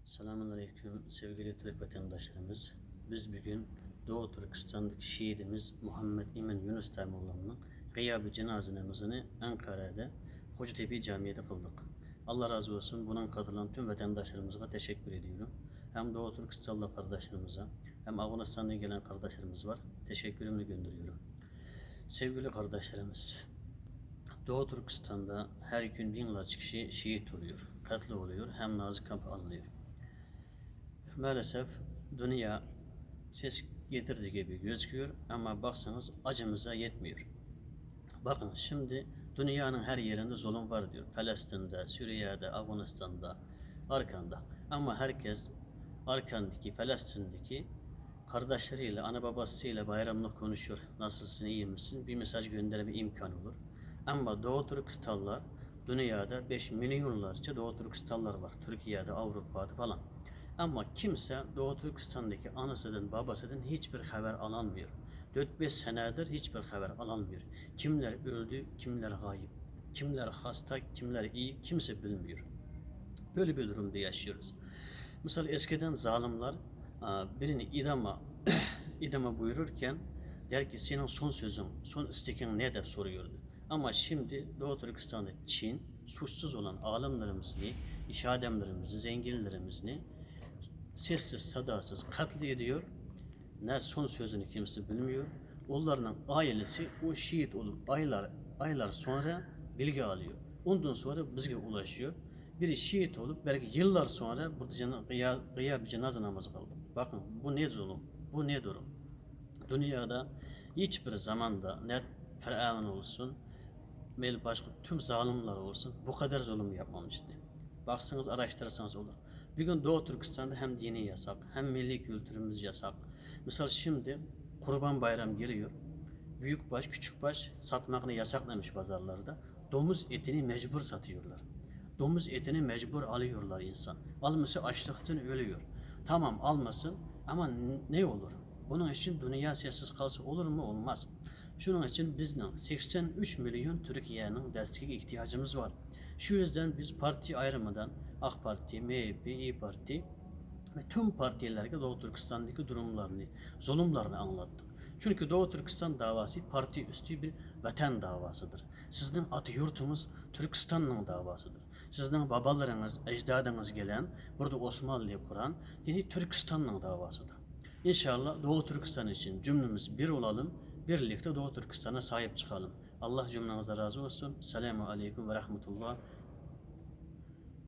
Selamünaleyküm sevgili Türk vatandaşlarımız. Biz bugün Doğu Türkistan'daki şehidimiz Muhammed İmin Yunus Taymoğlu'nun gıyabı cenazemizini Ankara'da Hocatepe Camii'de kıldık. Allah razı olsun, buna katılan tüm vatandaşlarımıza teşekkür ediyorum. Hem Doğu Türkistanlı kardeşlerimize hem Afganistan'dan gelen kardeşlerimiz var. Teşekkürümü gönderiyorum. Sevgili kardeşlerimiz, Doğu Türkistan'da her gün binlerce kişi şehit oluyor, katli oluyor, hem nazik kamp alınıyor. Maalesef dünya ses getirdiği gibi gözüküyor ama baksanız acımıza yetmiyor. Bakın şimdi dünyanın her yerinde zulüm var diyor. Filistin'de, Suriye'de, Afganistan'da, arkanda. Ama herkes arkandaki, Filistin'deki kardeşleriyle, ana babasıyla bayramlık konuşuyor. Nasılsın, iyi misin? Bir mesaj gönderme imkanı olur. Ama Doğu Türkistanlılar, dünyada 5 milyonlarca Doğu Türkistanlılar var. Türkiye'de, Avrupa'da falan. Ama kimse Doğu Türkistan'daki anasından, babasından hiçbir haber alamıyor. 4-5 senedir hiçbir haber alamıyor. Kimler öldü, kimler gayip, kimler hasta, kimler iyi, kimse bilmiyor. Böyle bir durumda yaşıyoruz. Mesela eskiden zalimler birini idama buyururken der ki senin son sözün, son istekin nedir soruyordu. Ama şimdi Doğu Türkistan'da Çin suçsuz olan alimlerimizi, iş adamlarımızı, zenginlerimizi sessiz sadasız katlediyor. Ne son sözünü kimse bilmiyor. Onların ailesi o şehit olup aylar sonra bilgi alıyor. Ondan sonra bize ulaşıyor. Biri şehit olup belki yıllar sonra burada gıyab bir cenaze namazı kaldı. Bakın bu ne zulüm, bu ne durum. Dünyada hiçbir zamanda ne Firavun olsun, başka tüm zalimler olsun bu kadar zulüm yapmamıştı. Baksanız araştırırsanız olur. Bugün Doğu Türkistan'da hem dini yasak, hem milli kültürümüz yasak. Mesela şimdi Kurban Bayramı geliyor. Büyükbaş, küçükbaş satmakını yasaklamış pazarlarda. Domuz etini mecbur satıyorlar. Domuz etini mecbur alıyorlar insan. Alması açlıktan ölüyor. Tamam almasın ama ne olur? Bunun için dünya sessiz kalsa olur mu? Olmaz. Şunun için bizden 83 milyon Türkiye'nin desteğe ihtiyacımız var. Şu yüzden biz parti ayrımından AK Parti, MHP, İYİ Parti ve tüm partilerge Doğu Türkistan'daki durumlarını, zulümlerini anlattık. Çünkü Doğu Türkistan davası parti üstü bir vatan davasıdır. Sizin adı yurtumuz Türkistan'ın davasıdır. Sizin babalarınız, ecdadınız gelen, burada Osmanlı'yı kuran yeni Türkistan'ın davasıdır. İnşallah Doğu Türkistan için cümlemiz bir olalım, birlikte Doğu Türkistan'a sahip çıkalım. Allah cümlemize razı olsun. Selamun Aleyküm ve Rahmetullah.